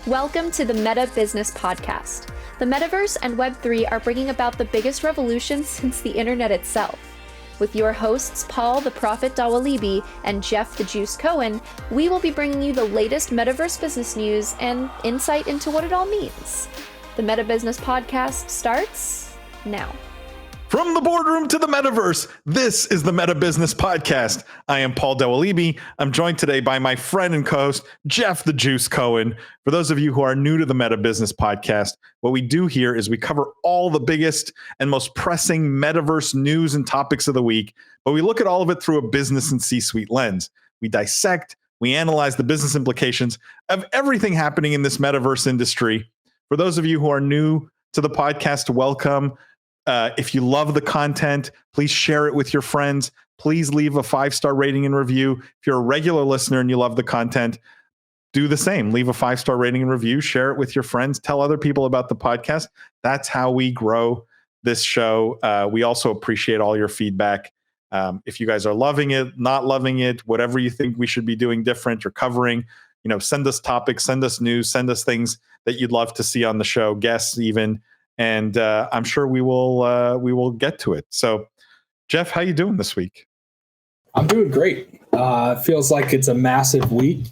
Welcome to the Meta Business Podcast. The Metaverse and Web3 are bringing about the biggest revolution since the internet itself. With your hosts, Paul the Prophet Dawalibi and Jeff the Juice Cohen, we will be bringing you the latest Metaverse business news and insight into what it all means. The Meta Business Podcast starts now. From the boardroom to the metaverse, this is the Meta Business Podcast. I am Paul Dawalibi. I'm joined today by my friend and co-host, Jeff the Juice Cohen. For those of you who are new to the Meta Business Podcast, what we do here is we cover all the biggest and most pressing metaverse news and topics of the week, but we look at all of it through a business and C-suite lens. We dissect, we analyze the business implications of everything happening in this metaverse industry. For those of you who are new to the podcast, welcome. If you love the content, please share it with your friends. Please leave a 5-star rating and review. If you're a regular listener and you love the content, do the same. Leave a 5-star rating and review. Share it with your friends. Tell other people about the podcast. That's how we grow this show. We also appreciate all your feedback. If you guys are loving it, not loving it, whatever you think we should be doing different or covering, send us topics, send us news, send us things that you'd love to see on the show, guests even. And I'm sure we will get to it. So, Jeff, how you doing this week? I'm doing great. Feels like it's a massive week.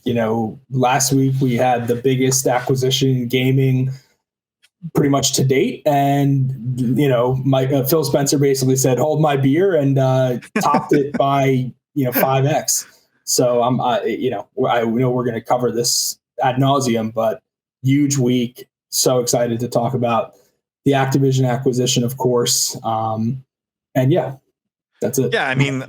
Last week we had the biggest acquisition in gaming pretty much to date. And, Phil Spencer basically said, hold my beer, and topped it by, 5X. So I know we're going to cover this ad nauseum, but huge week. So excited to talk about the Activision acquisition, of course. And yeah, that's it. Yeah, I mean,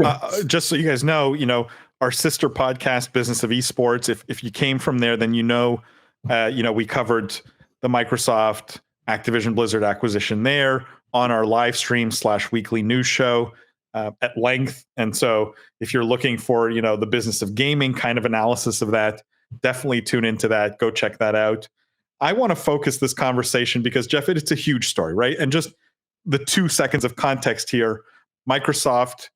just so you guys know, our sister podcast, Business of Esports, if you came from there, then we covered the Microsoft Activision-Blizzard acquisition there on our live stream / weekly news show at length. And so if you're looking for, the business of gaming kind of analysis of that, definitely tune into that. Go check that out. I want to focus this conversation because, Jeff, it's a huge story, right? And just the 2 seconds of context here, Microsoft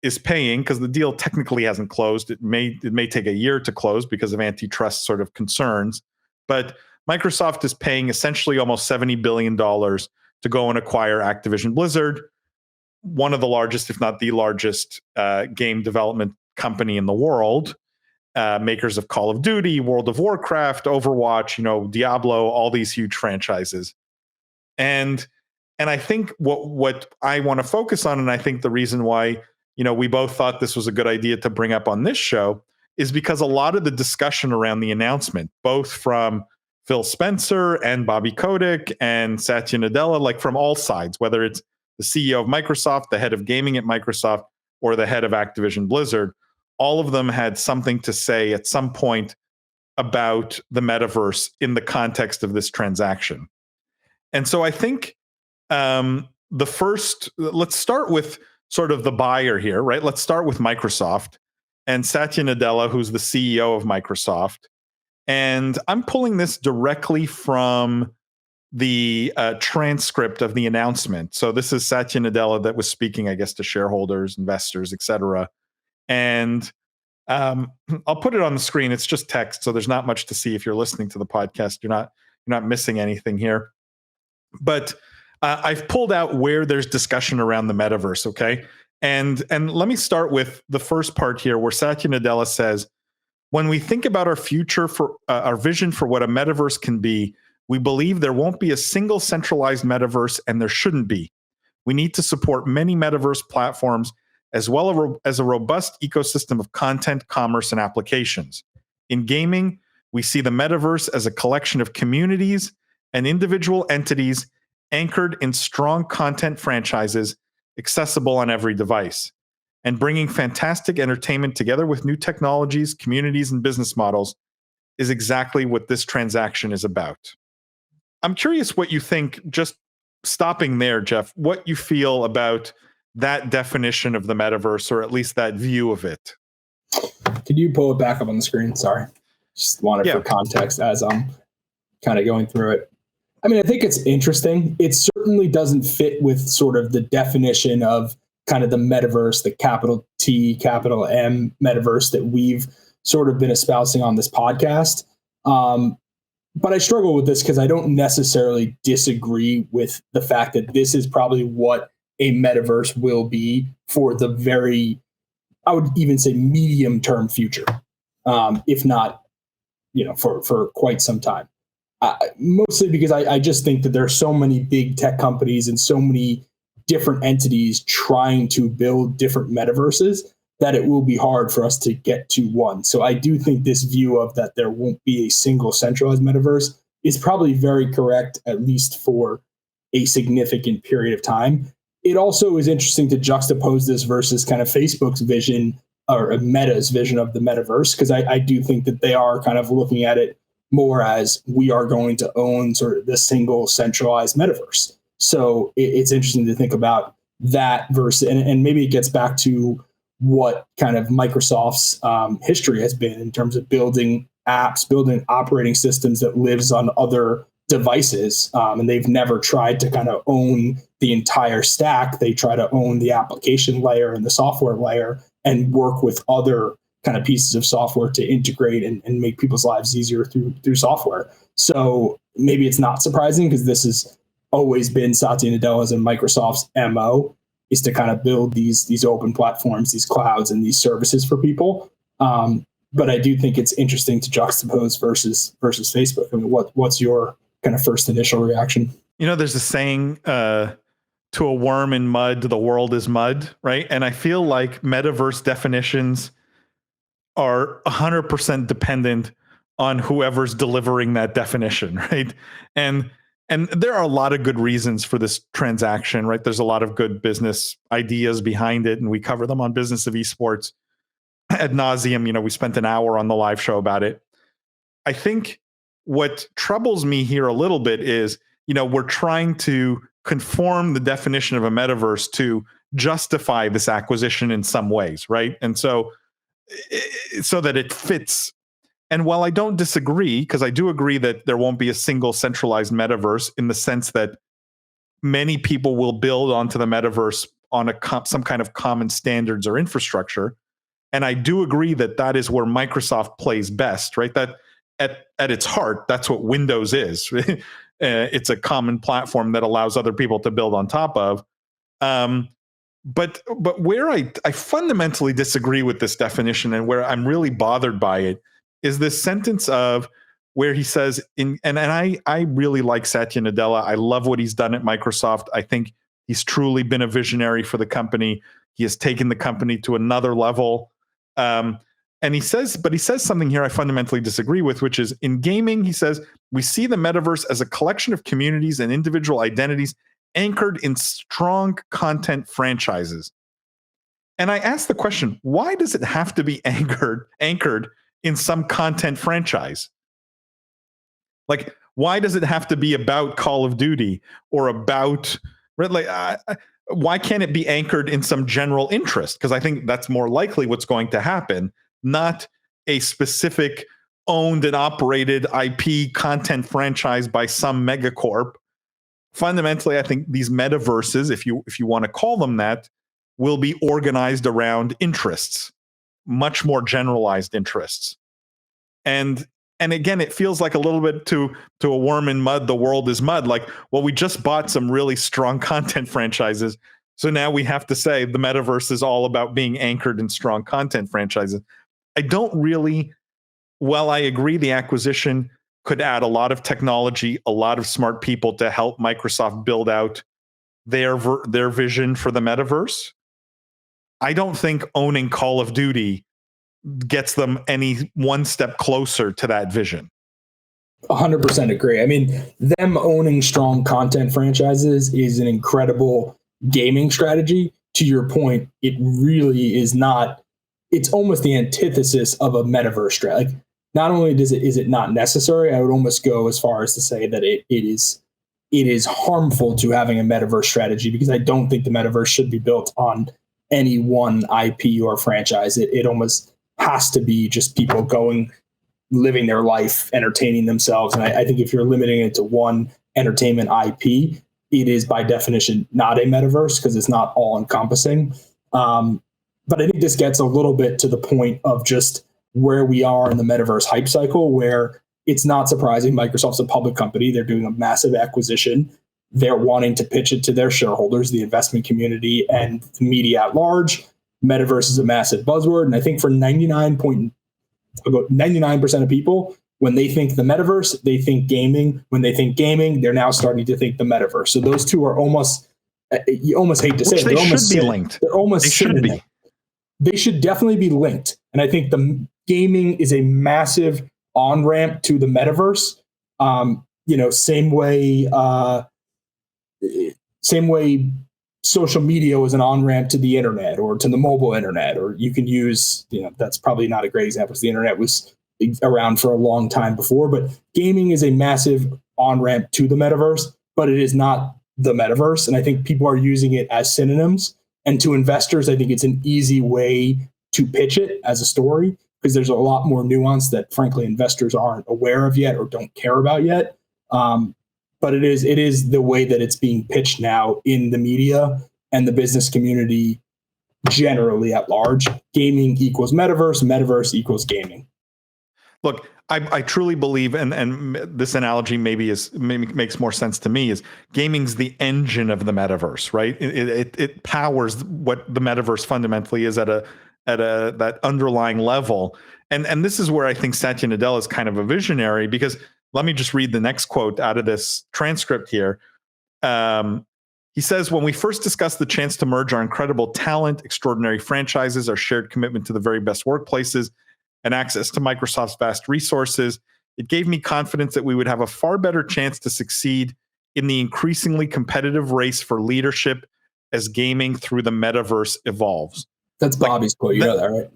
is paying, because the deal technically hasn't closed. It may take a year to close because of antitrust sort of concerns. But Microsoft is paying essentially almost $70 billion to go and acquire Activision-Blizzard, one of the largest, if not the largest, game development company in the world. Makers of Call of Duty, World of Warcraft, Overwatch, Diablo, all these huge franchises. And I think what I want to focus on, and I think the reason why, we both thought this was a good idea to bring up on this show, is because a lot of the discussion around the announcement, both from Phil Spencer and Bobby Kotick and Satya Nadella, like from all sides, whether it's the CEO of Microsoft, the head of gaming at Microsoft, or the head of Activision-Blizzard, all of them had something to say at some point about the metaverse in the context of this transaction. And so I think let's start with sort of the buyer here, right? Let's start with Microsoft and Satya Nadella, who's the CEO of Microsoft. And I'm pulling this directly from the transcript of the announcement. So this is Satya Nadella that was speaking, I guess, to shareholders, investors, et cetera. And I'll put it on the screen. It's just text, so there's not much to see. If you're listening to the podcast, you're not missing anything here. But I've pulled out where there's discussion around the metaverse. Okay, and let me start with the first part here, where Satya Nadella says, "When we think about our future for our vision for what a metaverse can be, we believe there won't be a single centralized metaverse, and there shouldn't be. We need to support many metaverse platforms, as well as a robust ecosystem of content, commerce, and applications. In gaming, we see the metaverse as a collection of communities and individual entities anchored in strong content franchises, accessible on every device. And bringing fantastic entertainment together with new technologies, communities, and business models is exactly what this transaction is about." I'm curious what you think, just stopping there, Jeff, what you feel about that definition of the metaverse, or at least that view of it. Could you pull it back up on the screen? Sorry. Just wanted for context as I'm kind of going through it. I mean, I think it's interesting. It certainly doesn't fit with sort of the definition of kind of the metaverse, the capital T, capital M metaverse that we've sort of been espousing on this podcast. but I struggle with this because I don't necessarily disagree with the fact that this is probably what a metaverse will be for the very, I would even say, medium term future, if not, for quite some time. Mostly because I just think that there are so many big tech companies and so many different entities trying to build different metaverses that it will be hard for us to get to one. So I do think this view of that there won't be a single centralized metaverse is probably very correct, at least for a significant period of time. It also is interesting to juxtapose this versus kind of Facebook's vision or Meta's vision of the metaverse, because I do think that they are kind of looking at it more as we are going to own sort of the single centralized metaverse. So it's interesting to think about that versus, and maybe it gets back to what kind of Microsoft's history has been in terms of building apps, building operating systems that lives on other devices. And they've never tried to kind of own the entire stack. They try to own the application layer and the software layer and work with other kind of pieces of software to integrate and make people's lives easier through software. So maybe it's not surprising because this has always been Satya Nadella's and Microsoft's MO, is to kind of build these open platforms, these clouds, and these services for people. But I do think it's interesting to juxtapose versus Facebook. I mean, what's your kind of first initial reaction? There's a saying, to a worm in mud, the world is mud, right? And I feel like metaverse definitions are 100% dependent on whoever's delivering that definition, right? And there are a lot of good reasons for this transaction, right? There's a lot of good business ideas behind it, and we cover them on Business of Esports ad nauseum. We spent an hour on the live show about it. I think what troubles me here a little bit is, we're trying to conform the definition of a metaverse to justify this acquisition in some ways, right? And so that it fits. And while I don't disagree, because I do agree that there won't be a single centralized metaverse in the sense that many people will build onto the metaverse on some kind of common standards or infrastructure. And I do agree that is where Microsoft plays best, right? That at its heart, that's what Windows is. It's a common platform that allows other people to build on top of. But where I fundamentally disagree with this definition and where I'm really bothered by it is this sentence of where he says, and I really like Satya Nadella. I love what he's done at Microsoft. I think he's truly been a visionary for the company. He has taken the company to another level. And he says something here I fundamentally disagree with, which is in gaming, he says, we see the metaverse as a collection of communities and individual identities anchored in strong content franchises. And I ask the question, why does it have to be anchored in some content franchise? Like, why does it have to be about Call of Duty or about, why can't it be anchored in some general interest? Because I think that's more likely what's going to happen, not a specific owned and operated IP content franchise by some megacorp. Fundamentally, I think these metaverses, if you want to call them that, will be organized around interests, much more generalized interests. And again, it feels like a little bit to a worm in mud, the world is mud. Like, well, we just bought some really strong content franchises, so now we have to say the metaverse is all about being anchored in strong content franchises. I don't really, while I agree the acquisition could add a lot of technology, a lot of smart people to help Microsoft build out their vision for the metaverse, I don't think owning Call of Duty gets them any one step closer to that vision. 100% agree. I mean, them owning strong content franchises is an incredible gaming strategy. To your point, it really is not, it's almost the antithesis of a metaverse strategy. Like, not only is it not necessary, I would almost go as far as to say that it is harmful to having a metaverse strategy, because I don't think the metaverse should be built on any one IP or franchise. It almost has to be just people living their life, entertaining themselves. And I think if you're limiting it to one entertainment IP, it is by definition not a metaverse because it's not all encompassing. But I think this gets a little bit to the point of just where we are in the metaverse hype cycle, where it's not surprising. Microsoft's a public company. They're doing a massive acquisition. They're wanting to pitch it to their shareholders, the investment community, and the media at large. Metaverse is a massive buzzword. And I think for 99% of people, when they think the metaverse, they think gaming. When they think gaming, they're now starting to think the metaverse. So those two are almost, you almost hate to say it, they should be linked. They're almost they should be. They should definitely be linked. And I think the gaming is a massive on-ramp to the metaverse. Same way social media was an on-ramp to the internet or to the mobile internet, or you can use, that's probably not a great example because the internet was around for a long time before, but gaming is a massive on-ramp to the metaverse, but it is not the metaverse. And I think people are using it as synonyms. And to investors, I think it's an easy way to pitch it as a story because there's a lot more nuance that, frankly, investors aren't aware of yet or don't care about yet. But it is the way that it's being pitched now in the media and the business community generally at large. Gaming equals metaverse, metaverse equals gaming. Look, I truly believe, and this analogy maybe makes more sense to me, is gaming's the engine of the metaverse, right? It powers what the metaverse fundamentally is at that underlying level. And this is where I think Satya Nadella is kind of a visionary, because let me just read the next quote out of this transcript here. He says, when we first discussed the chance to merge our incredible talent, extraordinary franchises, our shared commitment to the very best workplaces, and access to Microsoft's vast resources, it gave me confidence that we would have a far better chance to succeed in the increasingly competitive race for leadership as gaming through the metaverse evolves. That's Bobby's quote. You know that, right?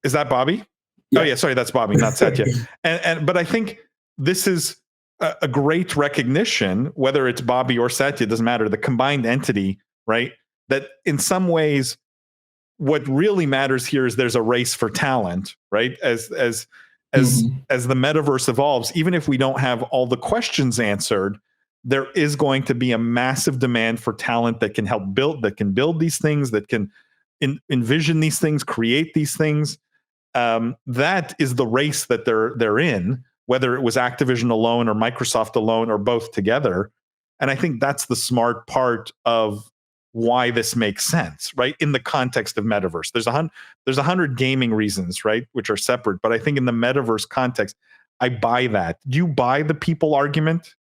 Is that Bobby? Yeah. Oh, yeah. Sorry, that's Bobby, not Satya. But I think this is a great recognition, whether it's Bobby or Satya, doesn't matter, the combined entity, right? That in some ways, what really matters here is there's a race for talent, right? As the metaverse evolves, even if we don't have all the questions answered, there is going to be a massive demand for talent that can help build these things, that can envision these things, create these things. That is the race that they're in, whether it was Activision alone or Microsoft alone or both together. And I think that's the smart part of why this makes sense, right? In the context of metaverse, there's 100 gaming reasons, right, which are separate. But I think in the metaverse context, I buy that. Do you buy the people argument?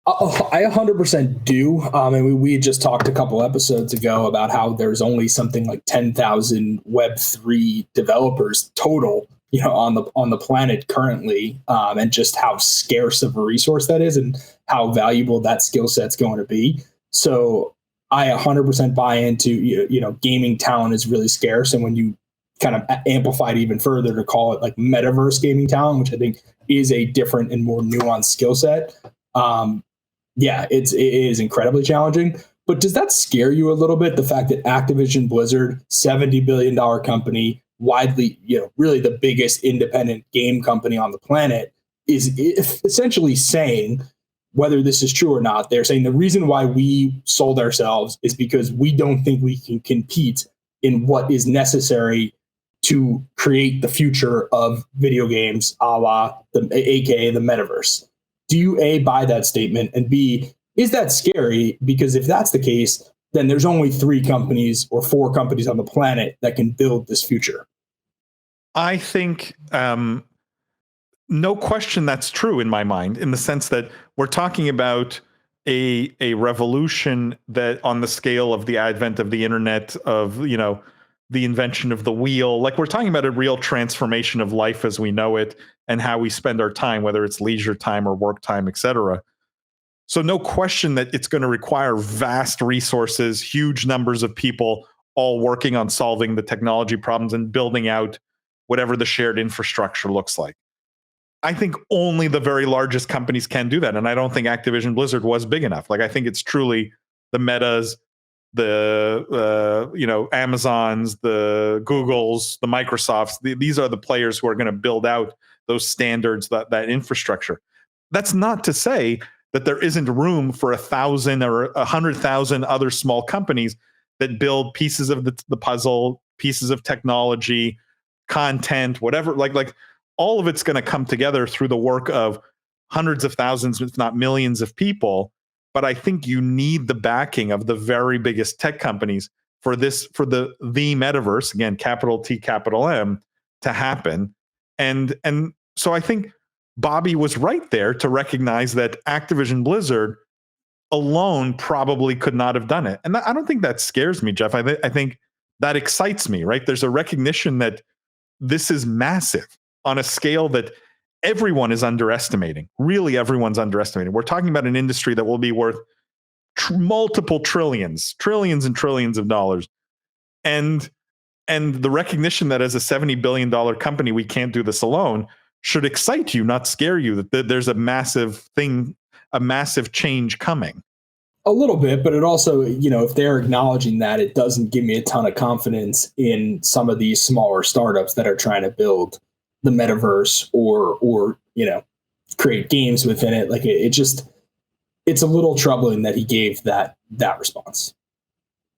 I 100% do. And we just talked a couple episodes ago about how there's only something like 10,000 Web3 developers total, on the planet currently, and just how scarce of a resource that is and how valuable that skill set's going to be. So I 100% buy into, gaming talent is really scarce. And when you kind of amplify it even further to call it like metaverse gaming talent, which I think is a different and more nuanced skill set, it is incredibly challenging. But does that scare you a little bit? The fact that Activision-Blizzard, $70 billion company, widely, really the biggest independent game company on the planet, is essentially saying, whether this is true or not, they're saying the reason why we sold ourselves is because we don't think we can compete in what is necessary to create the future of video games, aka the metaverse. Do you A, buy that statement, and B, is that scary? Because if that's the case, then there's only 3 companies or 4 companies on the planet that can build this future. I think no question that's true in my mind, in the sense that we're talking about a revolution that on the scale of the advent of the internet, of the invention of the wheel. Like, we're talking about a real transformation of life as we know it and how we spend our time, whether it's leisure time or work time, etc. So no question that it's going to require vast resources, huge numbers of people all working on solving the technology problems and building out whatever the shared infrastructure looks like. I think only the very largest companies can do that. And I don't think Activision-Blizzard was big enough. Like, I think it's truly the Metas, the Amazons, the Googles, the Microsofts. These are the players who are going to build out those standards, that infrastructure. That's not to say that there isn't room for 1,000 or 100,000 other small companies that build pieces of the puzzle, pieces of technology, content, whatever. Like all of it's going to come together through the work of hundreds of thousands, if not millions of people. But I think you need the backing of the very biggest tech companies for the metaverse, again, capital T, capital M, to happen. And so I think Bobby was right there to recognize that Activision-Blizzard alone probably could not have done it. And I don't think that scares me, Jeff. I think that excites me, right? There's a recognition that this is massive on a scale that everyone is underestimating. Really, everyone's underestimating. We're talking about an industry that will be worth multiple trillions and trillions of dollars. And the recognition that as a $70 billion company, we can't do this alone should excite you, not scare you, that there's a massive change coming. A little bit, but it also, if they're acknowledging that, it doesn't give me a ton of confidence in some of these smaller startups that are trying to build the metaverse or create games within it. Like it's a little troubling that he gave that response.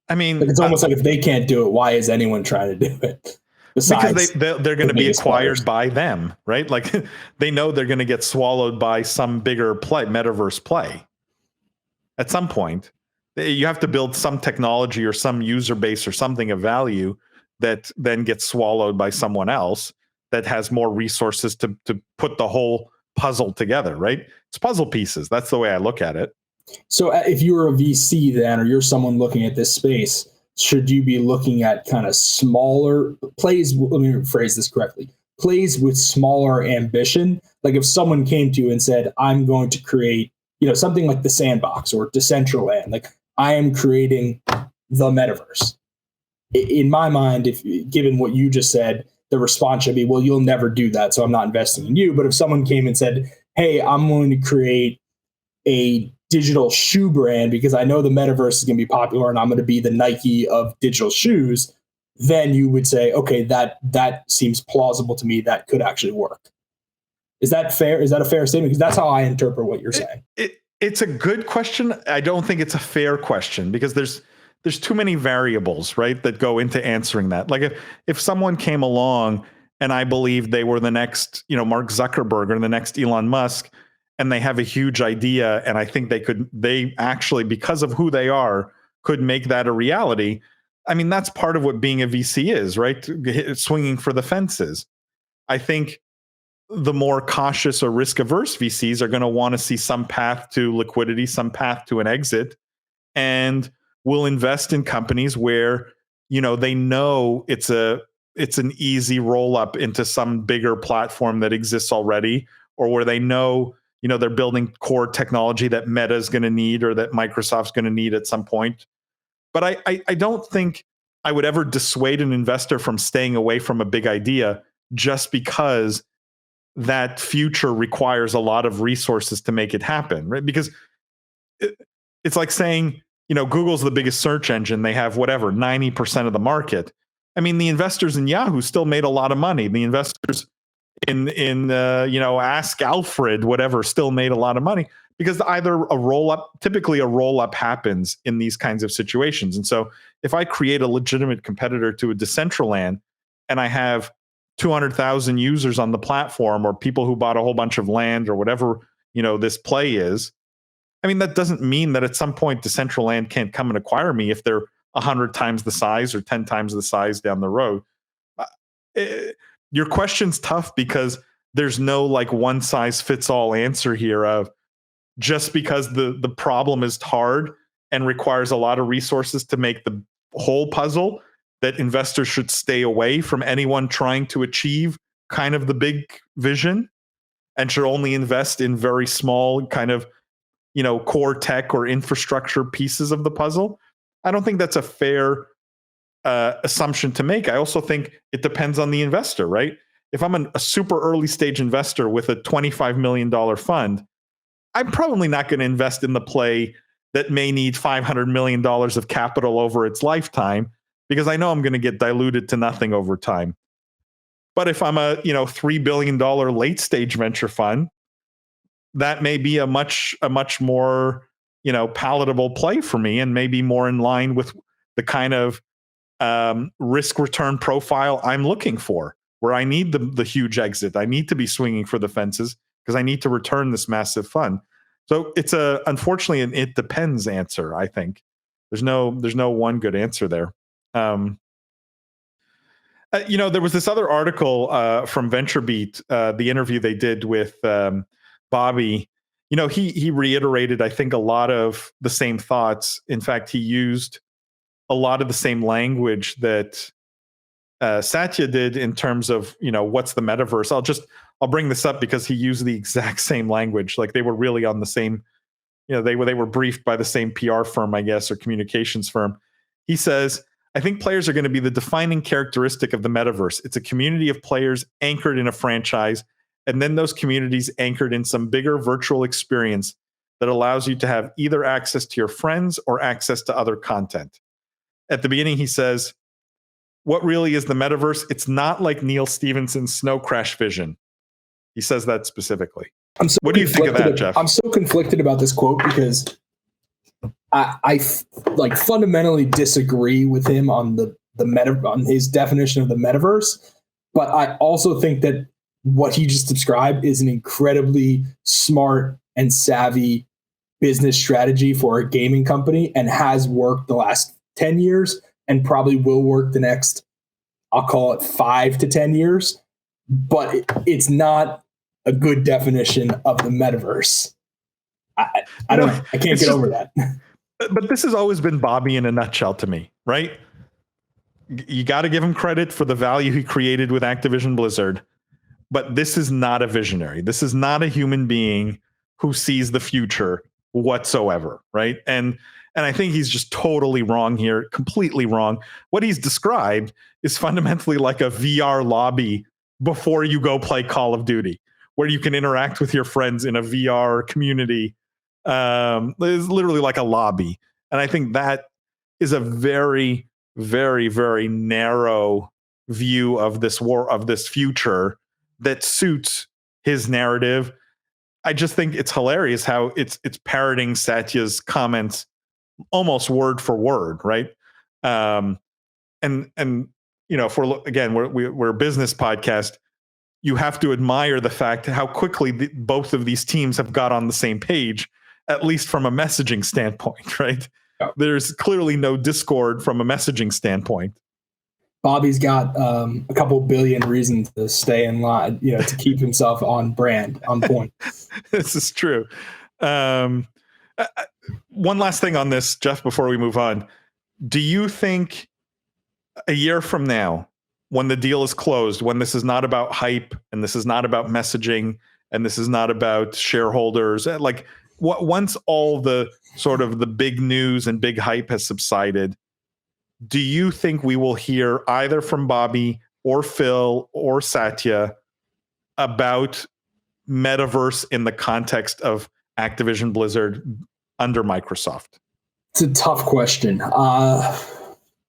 I mean, it's almost like if they can't do it, why is anyone trying to do it? Besides, because they're going to be acquired by them, right? Like they know they're going to get swallowed by some bigger metaverse play. At some point, you have to build some technology or some user base or something of value that then gets swallowed by someone else that has more resources to put the whole puzzle together, right? It's puzzle pieces. That's the way I look at it. So if you're a VC then, or you're someone looking at this space, should you be looking at kind of smaller plays? Let me phrase this correctly. Plays with smaller ambition. Like if someone came to you and said, I'm going to create, something like the Sandbox or Decentraland, like I am creating the metaverse. In my mind, given what you just said, the response should be, well, you'll never do that, so I'm not investing in you. But if someone came and said, hey, I'm going to create a digital shoe brand because I know the metaverse is going to be popular and I'm going to be the Nike of digital shoes, then you would say, okay, that seems plausible to me. That could actually work. Is that fair? Is that a fair statement? Because that's how I interpret what you're saying. It's a good question. I don't think it's a fair question because there's too many variables, right, that go into answering that. Like if someone came along and I believed they were the next, Mark Zuckerberg or the next Elon Musk, and they have a huge idea, and I think they actually, because of who they are, could make that a reality. I mean, that's part of what being a VC is, right? Swinging for the fences. I think the more cautious or risk-averse VCs are going to want to see some path to liquidity, some path to an exit, and will invest in companies where, they know it's an easy roll-up into some bigger platform that exists already, or where they know, they're building core technology that Meta is going to need or that Microsoft's going to need at some point. But I don't think I would ever dissuade an investor from staying away from a big idea just because that future requires a lot of resources to make it happen, right? Because it's like saying, Google's the biggest search engine. They have 90% of the market. I mean, the investors in Yahoo still made a lot of money. The investors in Ask Alfred, still made a lot of money because typically a roll up happens in these kinds of situations. And so if I create a legitimate competitor to a Decentraland and I have 200,000 users on the platform or people who bought a whole bunch of land or whatever, this play is, I mean, that doesn't mean that at some point Decentraland can't come and acquire me if they're 100 times the size or 10 times the size down the road. Your question's tough because there's no one size fits all answer here of just because the problem is hard and requires a lot of resources to make the whole puzzle, that investors should stay away from anyone trying to achieve kind of the big vision and should only invest in very small kind of, core tech or infrastructure pieces of the puzzle. I don't think that's a fair assumption to make. I also think it depends on the investor, right? If I'm a super early stage investor with a $25 million fund, I'm probably not going to invest in the play that may need $500 million of capital over its lifetime, because I know I'm going to get diluted to nothing over time. But if I'm a $3 billion late stage venture fund, that may be a much more palatable play for me and maybe more in line with the kind of risk return profile I'm looking for. where I need the huge exit. I need to be swinging for the fences because I need to return this massive fund. So it's unfortunately an it depends answer. I think there's no one good answer there. There was this other article from VentureBeat, the interview they did with Bobby. He reiterated, I think, a lot of the same thoughts. In fact, he used a lot of the same language that Satya did in terms of, what's the metaverse. I'll bring this up because he used the exact same language. Like they were really on the same, they were briefed by the same PR firm, I guess, or communications firm. He says, I think players are going to be the defining characteristic of the metaverse. It's a community of players anchored in a franchise, and then those communities anchored in some bigger virtual experience that allows you to have either access to your friends or access to other content. At the beginning, he says, what really is the metaverse? It's not like Neil Stephenson's Snow Crash vision. He says that specifically. What do you think of that, Jeff? I'm so conflicted about this quote because I fundamentally disagree with him on on his definition of the metaverse, but I also think that what he just described is an incredibly smart and savvy business strategy for a gaming company and has worked the last 10 years and probably will work the next, I'll call it 5 to 10 years, but it's not a good definition of the metaverse. I can't get over that. But this has always been Bobby in a nutshell to me, right? You got to give him credit for the value he created with Activision-Blizzard, but this is not a visionary. This is not a human being who sees the future whatsoever, right? And I think he's just totally wrong here, completely wrong. What he's described is fundamentally like a VR lobby before you go play Call of Duty, where you can interact with your friends in a VR community. It's literally like a lobby. And I think that is a very, very, very narrow view of this future that suits his narrative. I just think it's hilarious how it's parroting Satya's comments almost word for word, right? We're a business podcast. You have to admire the fact how quickly both of these teams have got on the same page, at least from a messaging standpoint, right? Yeah. There's clearly no discord from a messaging standpoint. Bobby's got a couple billion reasons to stay in line, to keep himself on brand, on point. This is true. One last thing on this, Jeff, before we move on. Do you think a year from now, when the deal is closed, when this is not about hype and this is not about messaging and this is not about shareholders, once all the sort of the big news and big hype has subsided, do you think we will hear either from Bobby or Phil or Satya about Metaverse in the context of Activision-Blizzard under Microsoft? It's a tough question.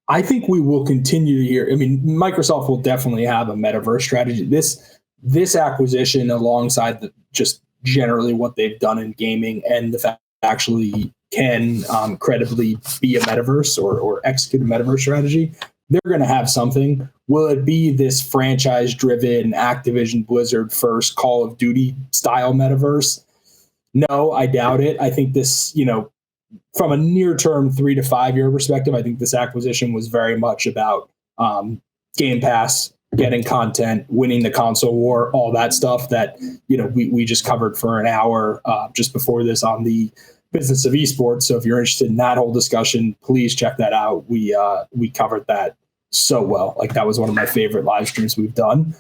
I think we will continue to hear. I mean, Microsoft will definitely have a Metaverse strategy. This acquisition, alongside just generally what they've done in gaming and the fact that actually can credibly be a metaverse or execute a metaverse strategy, they're going to have something. Will it be this franchise-driven Activision-Blizzard first Call of Duty style metaverse? No, I doubt it. I think this, from a near-term 3 to 5 year perspective, I think this acquisition was very much about Game Pass, getting content, winning the console war, all that stuff that we just covered for an hour just before this on the business of esports. So if you're interested in that whole discussion, please check that out. We covered that so well. Like, that was one of my favorite live streams we've done.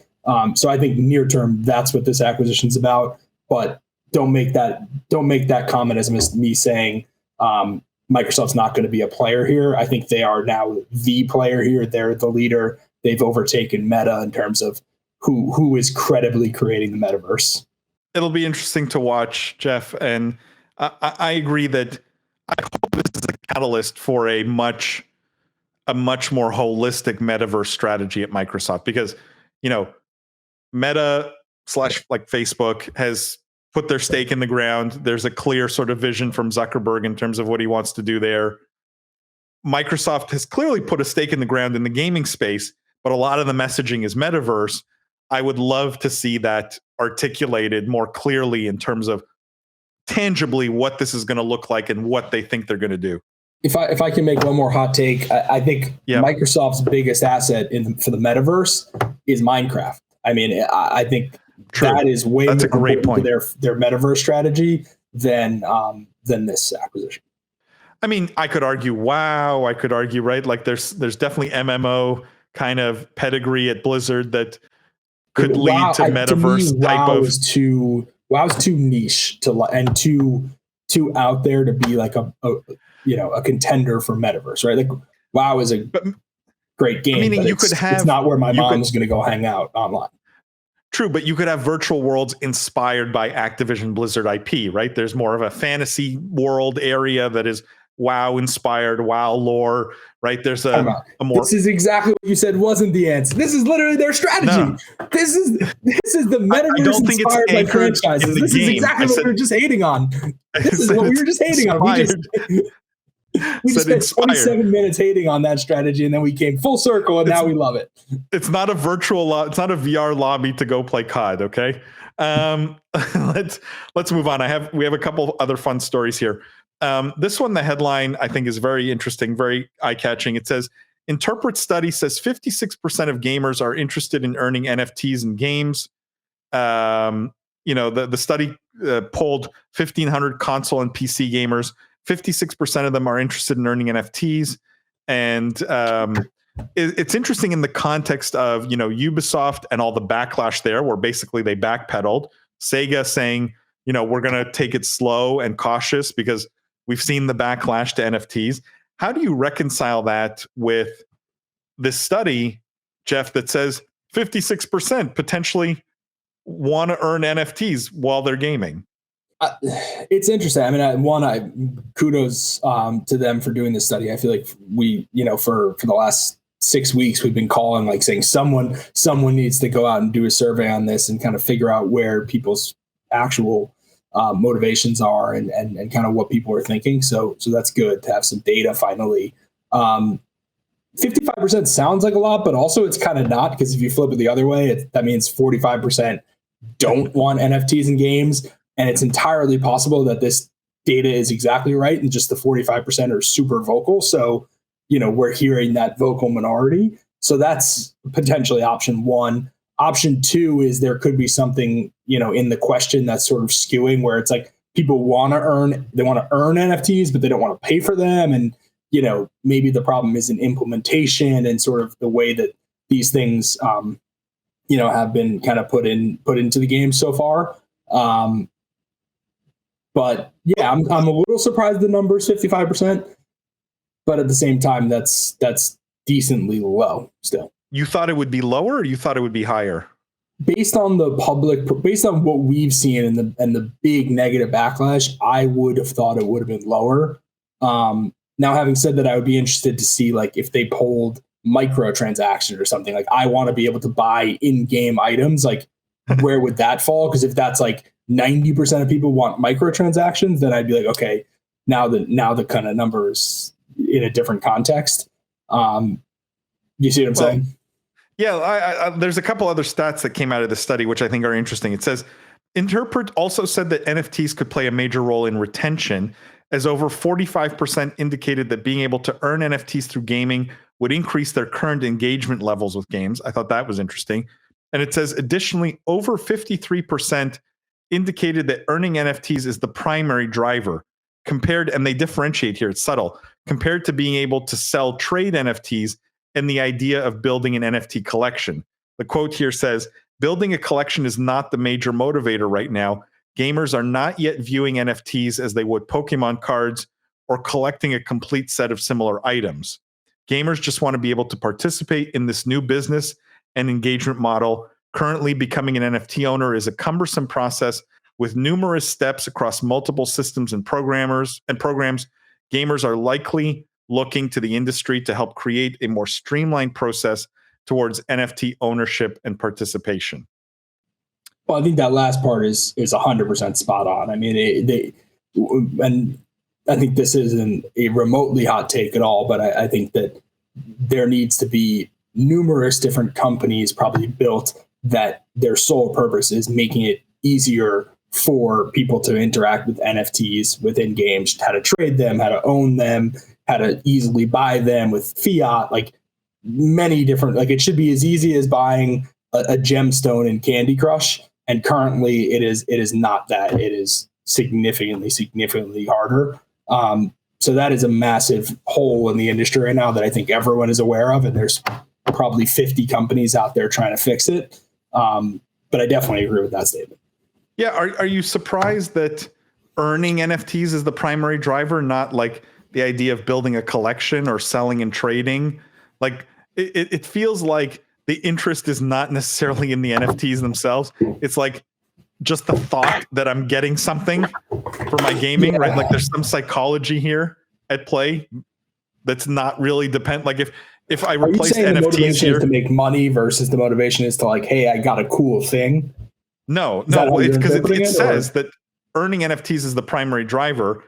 So I think near term, that's what this acquisition is about. But don't make that comment as me saying Microsoft's not going to be a player here. I think they are now the player here. They're the leader. They've overtaken Meta in terms of who is credibly creating the metaverse. It'll be interesting to watch, Jeff. And I agree that I hope this is a catalyst for a much more holistic metaverse strategy at Microsoft, because, Meta / Facebook has put their stake in the ground. There's a clear sort of vision from Zuckerberg in terms of what he wants to do there. Microsoft has clearly put a stake in the ground in the gaming space, but a lot of the messaging is metaverse. I would love to see that articulated more clearly in terms of tangibly what this is going to look like and what they think they're going to do. If I can make one more hot take, I think Microsoft's biggest asset for the metaverse is Minecraft. I mean, I think that is way more important to their metaverse strategy than this acquisition. I mean, I could argue WoW. I could argue, right? Like there's definitely MMO kind of pedigree at Blizzard that could lead to metaverse to me, type WoW of. WoW's too niche and too out there to be like a contender for metaverse, right? Like WoW is a great game. Meaning but it's not where my mom's going to go hang out online. True, but you could have virtual worlds inspired by Activision-Blizzard IP, right? There's more of a fantasy world area that is WoW inspired, WoW lore, right? There's a more. This is exactly what you said wasn't the answer. This is literally their strategy. No. This is the metaverse inspired by franchises. This is exactly what we were just hating on. This is what we were just hating on. We just spent 27 minutes hating on that strategy, and then we came full circle, and now we love it. It's not a it's not a VR lobby to go play COD. Okay, let's move on. We have a couple other fun stories here. This one, the headline I think is very interesting, very eye-catching. It says, Interpret study says 56% of gamers are interested in earning NFTs in games. The study polled 1,500 console and PC gamers. 56% of them are interested in earning NFTs. And it's interesting in the context of, Ubisoft and all the backlash there, where basically they backpedaled. Sega saying, we're going to take it slow and cautious because we've seen the backlash to NFTs. How do you reconcile that with this study, Jeff, that says 56% potentially want to earn NFTs while they're gaming? It's interesting. I mean, kudos to them for doing this study. I feel like we, for the last 6 weeks, we've been calling, saying someone needs to go out and do a survey on this and kind of figure out where people's actual motivations are and kind of what people are thinking. So that's good to have some data finally. 55% sounds like a lot, but also it's kind of not, because if you flip it the other way, that means 45% don't want NFTs in games. And it's entirely possible that this data is exactly right, and just the 45% are super vocal. So, we're hearing that vocal minority. So that's potentially option one. Option two is there could be something, in the question that's sort of skewing, where it's like people want to earn NFTs, but they don't want to pay for them. And, maybe the problem is in implementation and sort of the way that these things, have been kind of put into the game so far. But yeah, I'm a little surprised the number is 55%, but at the same time, that's decently low still. You thought it would be lower, or you thought it would be higher? Based on what we've seen and the big negative backlash, I would have thought it would have been lower. Now, having said that, I would be interested to see if they polled microtransactions or something. I want to be able to buy in-game items. Where would that fall? Because if that's 90% of people want microtransactions, then I'd be like, okay, now the kind of numbers in a different context. You see what I'm saying? Yeah, there's a couple other stats that came out of the study, which I think are interesting. It says, Interpret also said that NFTs could play a major role in retention, as over 45% indicated that being able to earn NFTs through gaming would increase their current engagement levels with games. I thought that was interesting. And it says, additionally, over 53% indicated that earning NFTs is the primary driver, and they differentiate here, it's subtle, compared to being able to sell trade NFTs and the idea of building an NFT collection. The quote here says, building a collection is not the major motivator right now. Gamers are not yet viewing NFTs as they would Pokemon cards or collecting a complete set of similar items. Gamers just want to be able to participate in this new business and engagement model. Currently, becoming an NFT owner is a cumbersome process with numerous steps across multiple systems and programs. Gamers are likely looking to the industry to help create a more streamlined process towards NFT ownership and participation. Well, I think that last part is 100% spot on. I mean, and I think this isn't a remotely hot take at all, but I think that there needs to be numerous different companies probably built that their sole purpose is making it easier for people to interact with NFTs within games, how to trade them, how to own them, how to easily buy them with fiat, like many different, like it should be as easy as buying a gemstone in Candy Crush. And currently it is not that. It is significantly harder. So that is a massive hole in the industry right now that I think everyone is aware of. And there's probably 50 companies out there trying to fix it. But I definitely agree with that statement. Yeah. Are you surprised that earning NFTs is the primary driver, not like the idea of building a collection or selling and trading? Like it feels like the interest is not necessarily in the NFTs themselves. It's like just the thought that I'm getting something for my gaming, right? Like there's some psychology here at play that's not really like if I replace NFTs the motivation here is to make money versus the motivation is to like, hey, I got a cool thing. No, it's because it says that earning NFTs is the primary driver,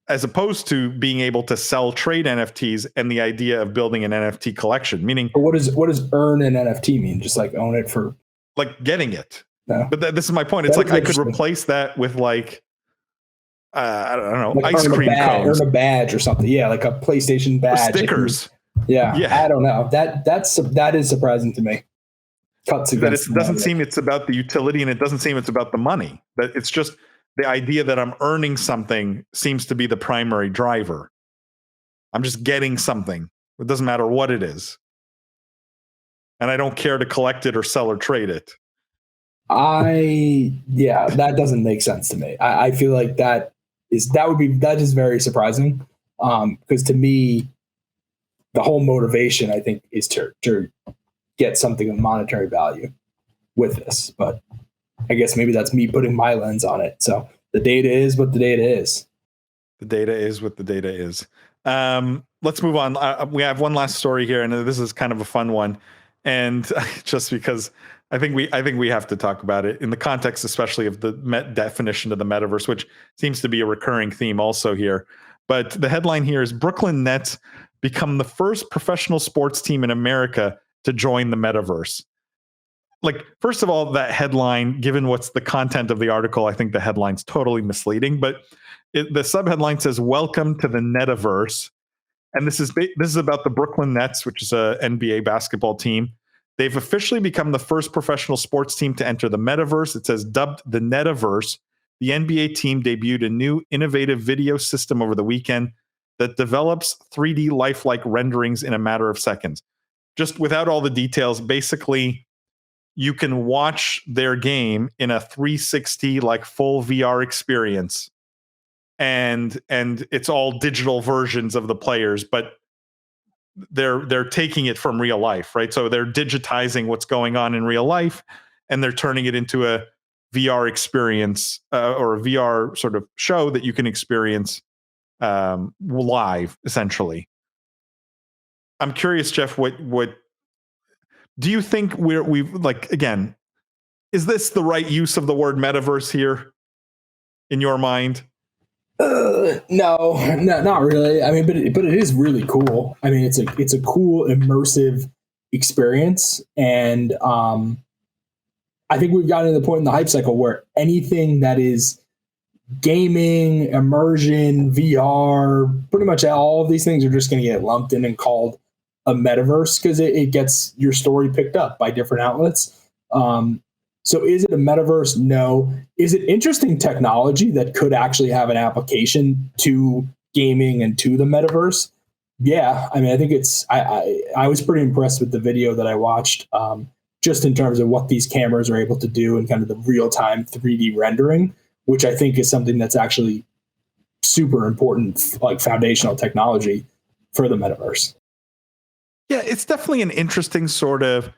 as opposed to being able to sell, trade NFTs, and the idea of building an NFT collection. Meaning, but what does earn an NFT mean? Just like own it for like getting it. No. But this is my point. It's like I could replace that with like I don't know, like ice cream cones, earn a badge or something. Yeah, like a PlayStation badge, or stickers. Yeah, I don't know. That is surprising to me. Cuts against. But it doesn't seem it's about the utility, and it doesn't seem it's about the money. But it's just the idea that I'm earning something seems to be the primary driver. I'm just getting something. It doesn't matter what it is, and I don't care to collect it or sell or trade it. That doesn't make sense to me. I feel like that is very surprising. Because to me, the whole motivation, I think, is to get something of monetary value with this. But I guess maybe that's me putting my lens on it. So the data is what the data is. The data is what the data is. Let's move on. We have one last story here, and this is kind of a fun one. And just because I think we have to talk about it in the context, especially of the definition of the metaverse, which seems to be a recurring theme also here. But the headline here is Brooklyn Nets become the first professional sports team in America to join the metaverse. Like, first of all, that headline, given what's the content of the article, I think the headline's totally misleading. But the subheadline says, "Welcome to the Netaverse." And this is about the Brooklyn Nets, which is a NBA basketball team. They've officially become the first professional sports team to enter the metaverse. It says, dubbed the Netaverse, the NBA team debuted a new innovative video system over the weekend that develops 3D lifelike renderings in a matter of seconds. Just without all the details, basically, you can watch their game in a 360, like full VR experience. And it's all digital versions of the players, but they're taking it from real life, right? So they're digitizing what's going on in real life, and they're turning it into a VR experience or a VR sort of show that you can experience live, essentially. I'm curious, Jeff, what do you think we've like, again, is this the right use of the word metaverse here in your mind? No, not really. I mean, but it is really cool. I mean, it's a cool immersive experience, and I think we've gotten to the point in the hype cycle where anything that is gaming, immersion, VR, pretty much all of these things are just going to get lumped in and called a metaverse because it gets your story picked up by different outlets. So is it a metaverse? No. Is it interesting technology that could actually have an application to gaming and to the metaverse? Yeah. I mean, I think I was pretty impressed with the video that I watched, just in terms of what these cameras are able to do and kind of the real-time 3D rendering, which I think is something that's actually super important, like foundational technology for the metaverse. Yeah, it's definitely an interesting sort of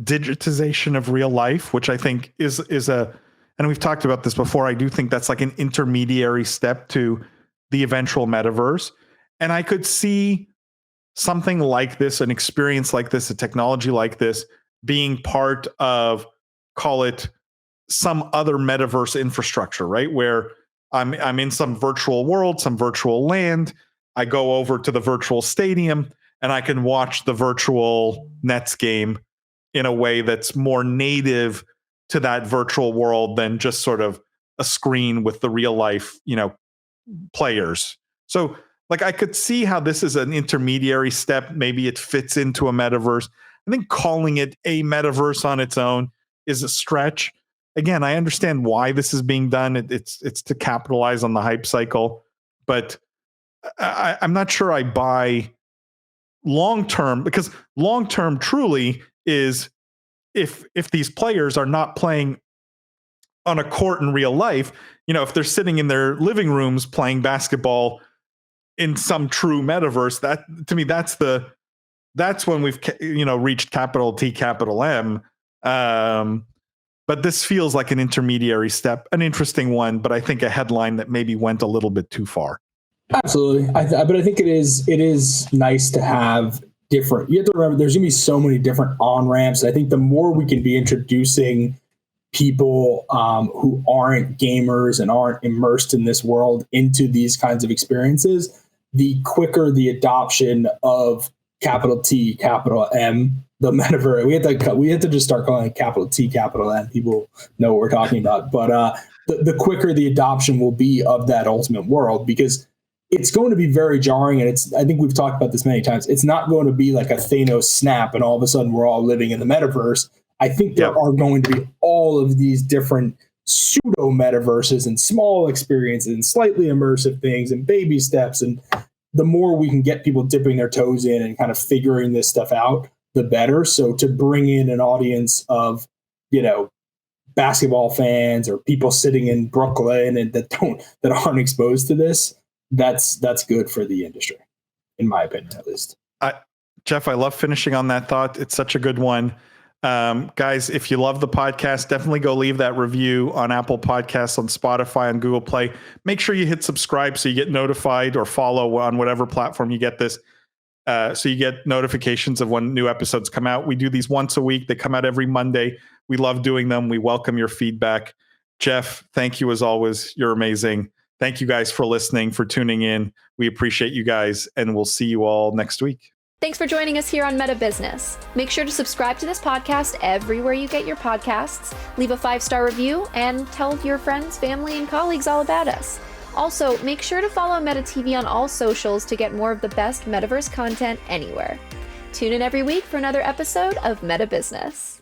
digitization of real life, which I think is and we've talked about this before, I do think that's like an intermediary step to the eventual metaverse. And I could see something like this, an experience like this, a technology like this being part of, call it some other metaverse infrastructure, right? Where I'm in some virtual world, some virtual land. I go over to the virtual stadium and I can watch the virtual Nets game in a way that's more native to that virtual world than just sort of a screen with the real life, players. So like I could see how this is an intermediary step. Maybe it fits into a metaverse. I think calling it a metaverse on its own is a stretch. Again, I understand why this is being done. It's to capitalize on the hype cycle, but I'm not sure I buy long term, because long term truly is if these players are not playing on a court in real life, if they're sitting in their living rooms playing basketball in some true metaverse, that to me that's when we've reached capital T capital M. But this feels like an intermediary step, an interesting one, but I think a headline that maybe went a little bit too far. Absolutely. But I think it is nice to have different. You have to remember there's going to be so many different on-ramps. I think the more we can be introducing people who aren't gamers and aren't immersed in this world into these kinds of experiences, the quicker the adoption of capital T, capital M, the metaverse. We have to just start calling it capital T, capital M. People know what we're talking about. But the quicker the adoption will be of that ultimate world, because it's going to be very jarring. And I think we've talked about this many times. It's not going to be like a Thanos snap and all of a sudden we're all living in the metaverse. I think there are going to be all of these different pseudo metaverses and small experiences and slightly immersive things and baby steps. And the more we can get people dipping their toes in and kind of figuring this stuff out, the better. So to bring in an audience of, basketball fans or people sitting in Brooklyn and that aren't exposed to this, that's good for the industry, in my opinion, at least. Jeff, I love finishing on that thought. It's such a good one. Guys, if you love the podcast, definitely go leave that review on Apple Podcasts, on Spotify, on Google Play. Make sure you hit subscribe so you get notified, or follow on whatever platform you get this, so you get notifications of when new episodes come out. We do these once a week. They come out every Monday. We love doing them. We welcome your feedback. Jeff, thank you as always. You're amazing. Thank you guys for listening, for tuning in. We appreciate you guys, and we'll see you all next week. Thanks for joining us here on Meta Business. Make sure to subscribe to this podcast everywhere you get your podcasts, leave a 5-star review, and tell your friends, family, and colleagues all about us. Also, make sure to follow Meta TV on all socials to get more of the best Metaverse content anywhere. Tune in every week for another episode of Meta Business.